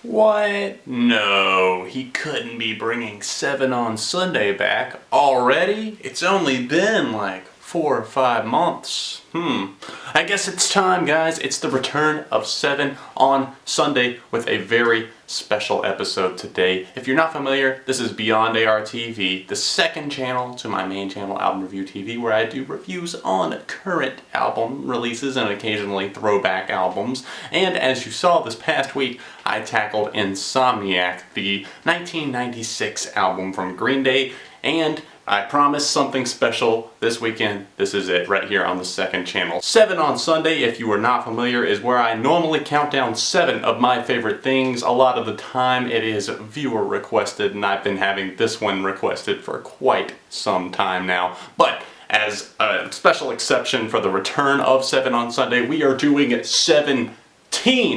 What? No, he couldn't be bringing 7 on Sunday back already? It's only been like 4 or 5 months. I guess it's time, guys. It's the return of 7 on Sunday with a very special episode today. If you're not familiar, this is Beyond AR TV, the second channel to my main channel, Album Review TV, where I do reviews on current album releases and occasionally throwback albums. And as you saw this past week, I tackled Insomniac, the 1996 album from Green Day, and I promised something special this weekend. This is it right here on the second channel. 7 on Sunday, if you are not familiar, is where I normally count down 7 of my favorite things. A lot of the time it is viewer requested, and I've been having this one requested for quite some time now. But as a special exception for the return of 7 on Sunday, we are doing 17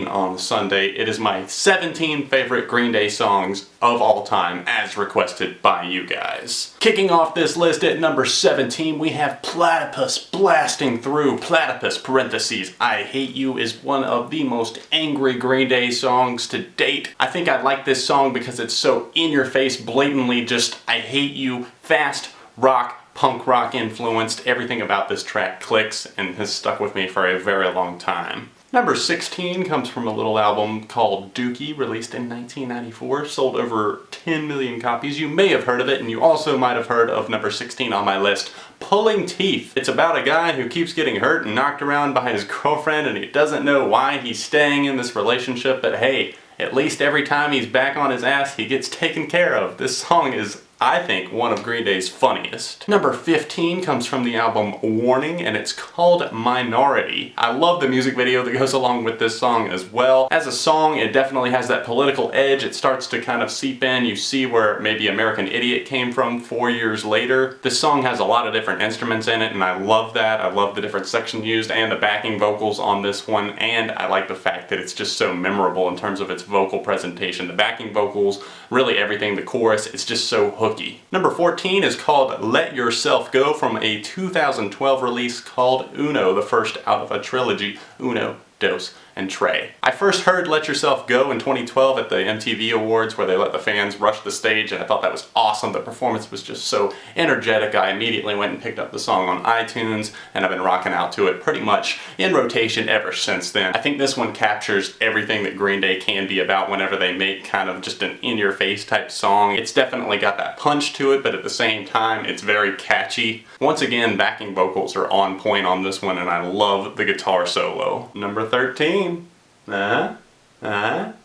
on Sunday. It is my 17 favorite Green Day songs of all time, as requested by you guys. Kicking off this list at number 17, we have Platypus blasting through. Platypus, parentheses, I Hate You, is one of the most angry Green Day songs to date. I think I like this song because it's so in-your-face, blatantly just, I hate you, fast rock, punk rock influenced. Everything about this track clicks and has stuck with me for a very long time. Number 16 comes from a little album called Dookie, released in 1994, sold over 10 million copies. You may have heard of it, and you also might have heard of number 16 on my list, Pulling Teeth. It's about a guy who keeps getting hurt and knocked around by his girlfriend, and he doesn't know why he's staying in this relationship, but hey, at least every time he's back on his ass, he gets taken care of. This song is, I think, one of Green Day's funniest. Number 15 comes from the album Warning, and it's called Minority. I love the music video that goes along with this song as well. As a song, it definitely has that political edge. It starts to kind of seep in. You see where maybe American Idiot came from 4 years later. This song has a lot of different instruments in it, and I love that. I love the different sections used and the backing vocals on this one, and I like the fact that it's just so memorable in terms of its vocal presentation. The backing vocals, really everything, the chorus, it's just so hooky. Number 14 is called Let Yourself Go, from a 2012 release called Uno, the first out of a trilogy, Uno, Dos, and Tre. I first heard Let Yourself Go in 2012 at the MTV Awards, where they let the fans rush the stage, and I thought that was awesome. The performance was just so energetic. I immediately went and picked up the song on iTunes, and I've been rocking out to it pretty much in rotation ever since then. I think this one captures everything that Green Day can be about whenever they make kind of just an in-your-face type song. It's definitely got that punch to it, but at the same time, it's very catchy. Once again, backing vocals are on point on this one, and I love the guitar solo. Number 13.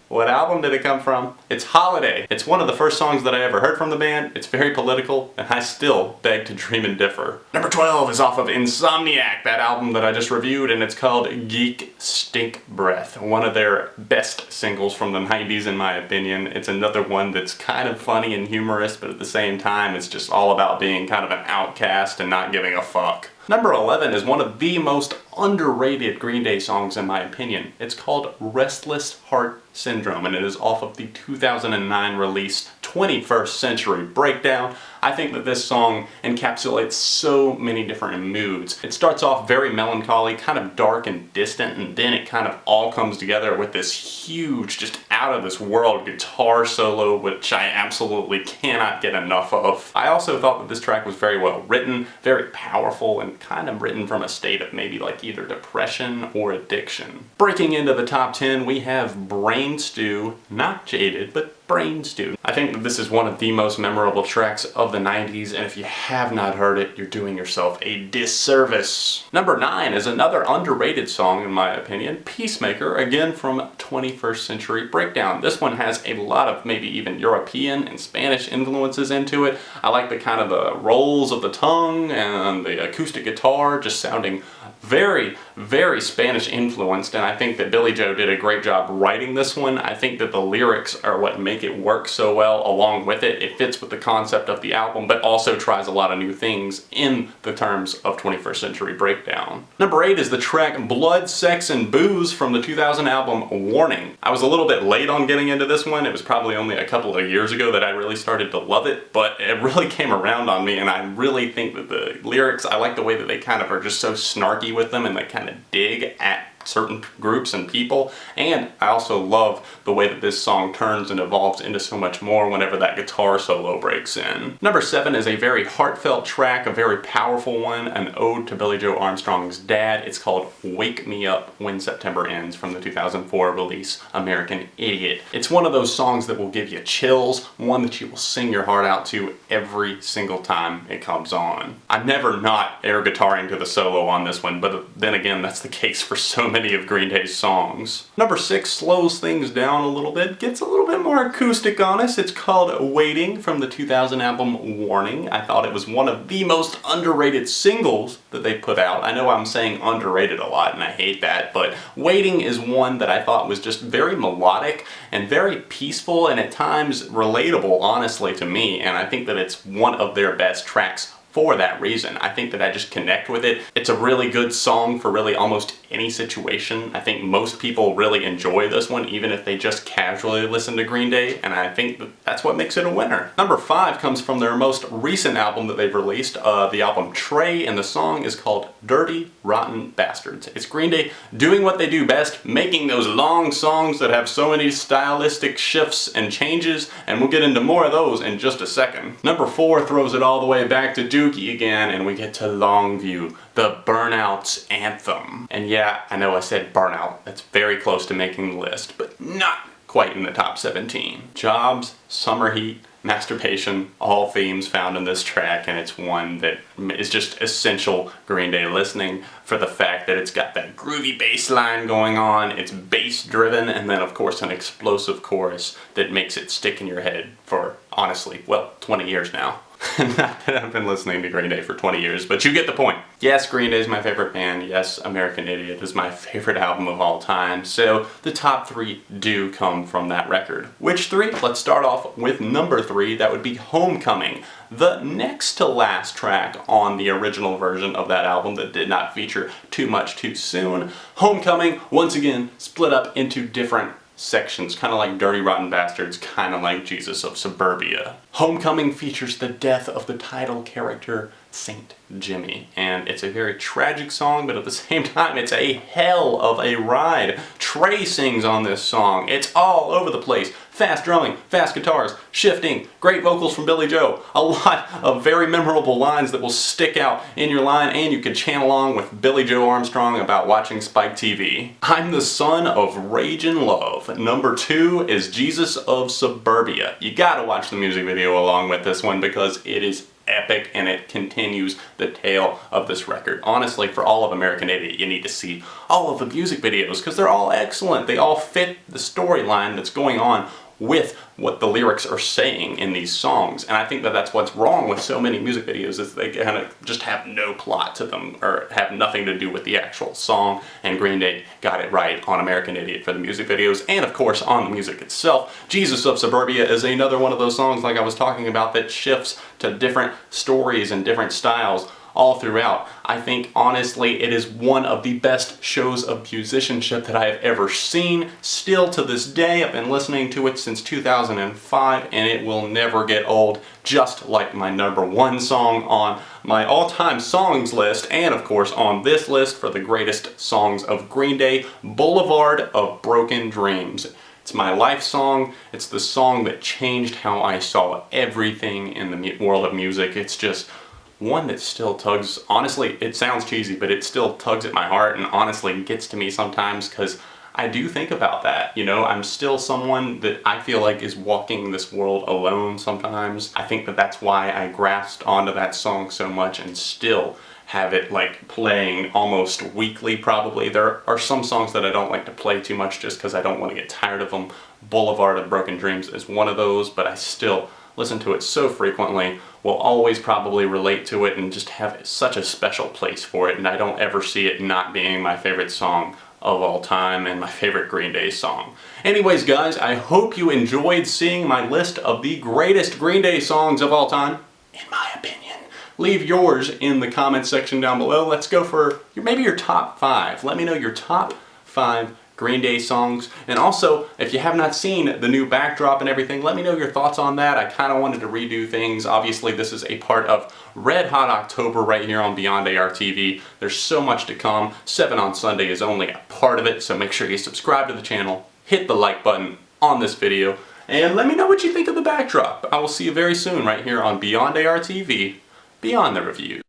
What album did it come from? It's Holiday. It's one of the first songs that I ever heard from the band. It's very political, and I still beg to dream and differ. Number 12 is off of Insomniac, that album that I just reviewed, and it's called Geek, Stink Breath. One of their best singles from the 90s, in my opinion. It's another one that's kind of funny and humorous, but at the same time, it's just all about being kind of an outcast and not giving a fuck. Number 11 is one of the most underrated Green Day songs, in my opinion. It's called Restless Heart Syndrome, and it is off of the 2009 release 21st Century Breakdown. I think that this song encapsulates so many different moods. It starts off very melancholy, kind of dark and distant, and then it kind of all comes together with this huge, just out-of-this-world guitar solo, which I absolutely cannot get enough of. I also thought that this track was very well written, very powerful, and kind of written from a state of maybe like either depression or addiction. Breaking into the top 10, we have Brain Stew, not Jaded, but Brain Stew. I think that this is one of the most memorable tracks of the 90s, and if you have not heard it, you're doing yourself a disservice. Number 9 is another underrated song, in my opinion, Peacemaker, again from 21st Century Breakdown. This one has a lot of maybe even European and Spanish influences into it. I like the kind of the rolls of the tongue and the acoustic guitar just sounding very, very Spanish influenced, and I think that Billy Joe did a great job writing this one. I think that the lyrics are what make it work so well along with it. It fits with the concept of the album, but also tries a lot of new things in the terms of 21st Century Breakdown. Number 8 is the track Blood, Sex, and Booze from the 2000 album Warning. I was a little bit late on getting into this one. It was probably only a couple of years ago that I really started to love it, but it really came around on me, and I really think that the lyrics, I like the way that they kind of are just so snarky with them, and they kind of dig at attract certain groups and people, and I also love the way that this song turns and evolves into so much more whenever that guitar solo breaks in. Number 7 is a very heartfelt track, a very powerful one, an ode to Billie Joe Armstrong's dad. It's called Wake Me Up When September Ends from the 2004 release American Idiot. It's one of those songs that will give you chills, one that you will sing your heart out to every single time it comes on. I'm never not air guitaring to the solo on this one, but then again, that's the case for so many of Green Day's songs. Number 6 slows things down a little bit, gets a little bit more acoustic on us. It's called Waiting from the 2000 album Warning. I thought it was one of the most underrated singles that they put out. I know I'm saying underrated a lot and I hate that, but Waiting is one that I thought was just very melodic and very peaceful and at times relatable, honestly, to me, and I think that it's one of their best tracks for that reason. I think that I just connect with it. It's a really good song for really almost any situation. I think most people really enjoy this one, even if they just casually listen to Green Day, and I think that's what makes it a winner. Number 5 comes from their most recent album that they've released, the album Trey, and the song is called Dirty Rotten Bastards. It's Green Day doing what they do best, making those long songs that have so many stylistic shifts and changes, and we'll get into more of those in just a second. Number 4 throws it all the way back to Dookie again, and we get to Longview, the Burnout's anthem. And yeah, I know I said Burnout. That's very close to making the list, but not quite in the top 17. Jobs, Summer Heat, Masturbation, all themes found in this track, and it's one that is just essential Green Day listening for the fact that it's got that groovy bass line going on, it's bass driven, and then of course an explosive chorus that makes it stick in your head for, honestly, well, 20 years now. Not that I've been listening to Green Day for 20 years, but you get the point. Yes, Green Day is my favorite band. Yes, American Idiot is my favorite album of all time. So the top 3 do come from that record. Which 3? Let's start off with number 3. That would be Homecoming, the next to last track on the original version of that album that did not feature too much too soon. Homecoming, once again, split up into different sections, kind of like Dirty Rotten Bastards, kind of like Jesus of Suburbia. Homecoming features the death of the title character, Saint Jimmy, and it's a very tragic song, but at the same time, it's a hell of a ride. Trey sings on this song. It's all over the place. Fast drumming, fast guitars, shifting, great vocals from Billie Joe, a lot of very memorable lines that will stick out in your line, and you can chant along with Billie Joe Armstrong about watching Spike TV. I'm the son of rage and love. Number 2 is Jesus of Suburbia. You gotta watch the music video along with this one because it is epic and it continues the tale of this record. Honestly, for all of American Idiot, you need to see all of the music videos because they're all excellent. They all fit the storyline that's going on with what the lyrics are saying in these songs. And I think that that's what's wrong with so many music videos is they kind of just have no plot to them or have nothing to do with the actual song. And Green Day got it right on American Idiot for the music videos and of course on the music itself. Jesus of Suburbia is another one of those songs like I was talking about that shifts to different stories and different styles all throughout. I think honestly it is one of the best shows of musicianship that I have ever seen. Still to this day, I've been listening to it since 2005 and it will never get old, just like my number 1 song on my all-time songs list and of course on this list for the greatest songs of Green Day, Boulevard of Broken Dreams. It's my life song. It's the song that changed how I saw everything in the world of music. It's just one that still tugs, honestly, it sounds cheesy, but it still tugs at my heart and honestly gets to me sometimes because I do think about that. You know, I'm still someone that I feel like is walking this world alone sometimes. I think that that's why I grasped onto that song so much and still have it like playing almost weekly probably. There are some songs that I don't like to play too much just because I don't want to get tired of them. Boulevard of Broken Dreams is one of those, but I still listen to it so frequently, will always probably relate to it and just have such a special place for it, and I don't ever see it not being my favorite song of all time and my favorite Green Day song. Anyways guys, I hope you enjoyed seeing my list of the greatest Green Day songs of all time, in my opinion. Leave yours in the comments section down below. Let's go for maybe your top 5. Let me know your top 5 Green Day songs. And also, if you have not seen the new backdrop and everything, let me know your thoughts on that. I kind of wanted to redo things. Obviously, this is a part of Red Hot October right here on Beyond AR TV. There's so much to come. 7 on Sunday is only a part of it, so make sure you subscribe to the channel, hit the like button on this video, and let me know what you think of the backdrop. I will see you very soon right here on Beyond AR TV, Beyond the Reviews.